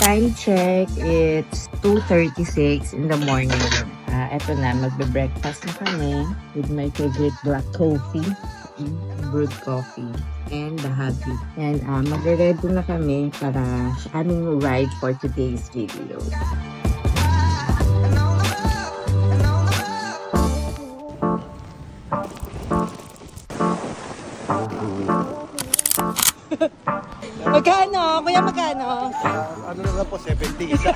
Time check, it's 2:36 in the morning. Eto na, magbe-breakfast na kami with my favorite black coffee, brewed coffee, and the hubby. And magre-ready na kami para sa aming ride for today's video. Magkano? Kuya, magkano? Ano na lang po, 70 isa.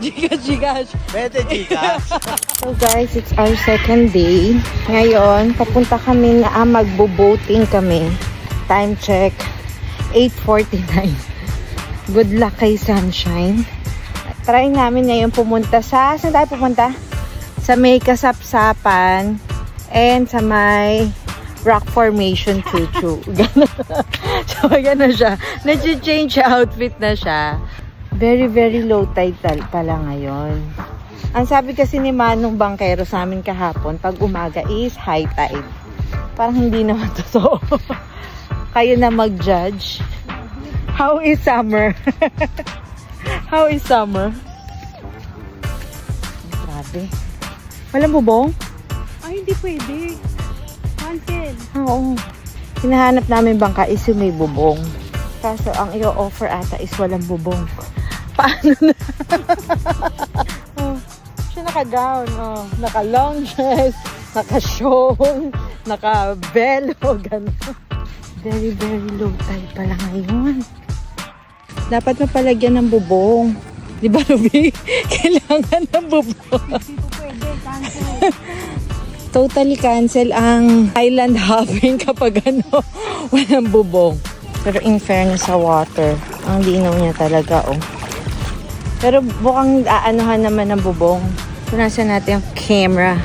Gcash. Bete Gcash. So guys, it's our second day. Ngayon, papunta kami na magbo-boating kami. Time check, 8:49. Good luck kay Sunshine. Try namin ngayon pumunta sa... Saan tayo pupunta? Sa may kasapsapan and sa may rock formation chuchu. So, gano'n siya. Nag-change outfit na siya. Very, very low tide pala ngayon. Ang sabi kasi ni Manong Bangkero sa amin kahapon, pag umaga is high tide. Parang hindi naman totoo. Kayo na mag-judge. How is summer? How is summer? Grabe. Walang bubong? Ay, hindi pwede. Cancel. Oo. Hinahanap namin bangka is yung may bubong. Kaso ang i-offer ata is walang bubong. Paano na? Oh, siya naka-gown. Oh, naka-long dress, naka-shawl, naka-velo, gano'n. Very, very low tide pala ngayon. Dapat mapalagyan ng bubong. Di ba, Ruby? Kailangan ng bubong. Hindi po pwede. Cancel. Totally cancel ang island hopping kapag walang bubong. Pero in fairness sa water, ang linaw niya talaga, oh. Pero bukang aanuhan naman ng bubong. Punasan natin yung camera.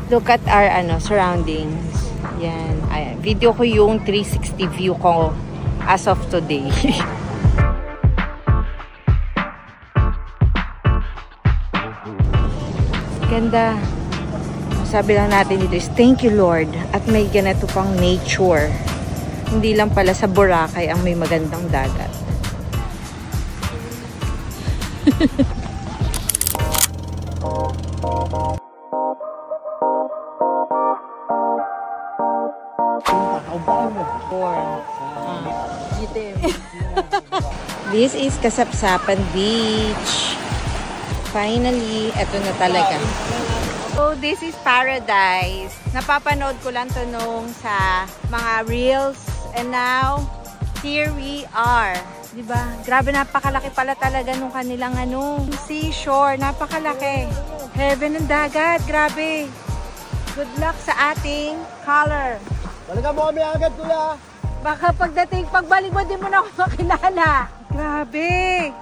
Look at our surroundings. Yan. Ayan. Video ko yung 360 view ko as of today. Ganda. Sabi lang natin dito is thank you Lord at may ganito pang nature. Hindi lang pala sa Boracay ang may magandang dagat. This is Kasapsapan Beach. Finally, eto na talaga. So, this is paradise. Napapanood ko lang to nung sa mga reels. And now, here we are. Diba? Grabe, napakalaki pala talaga nung kanilang seashore. Napakalaki. Heaven ng dagat. Grabe. Good luck sa ating color. Talaga mo kami agad, kuya. Baka pagbalik mo, di mo na ako makilala. Grabe.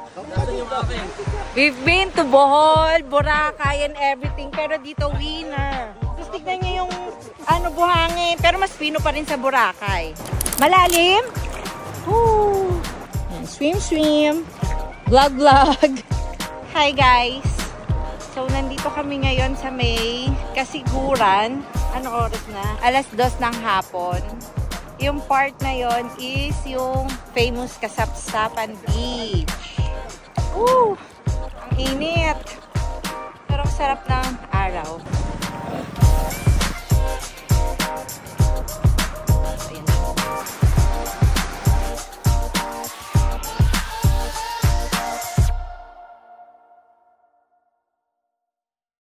We've been to Bohol, Boracay, and everything. Pero dito, winner. Tapos tignan nyo yung buhangin. Pero mas pino pa rin sa Boracay. Malalim. Woo. Swim, swim. Vlog, vlog. Hi, guys. So, nandito kami ngayon sa may Kasiguran. Ano oras na? 2:00 ng hapon. Yung part na yon is yung famous Kasapsapan Beach. Woo! Ang init. Pero ang sarap ng araw.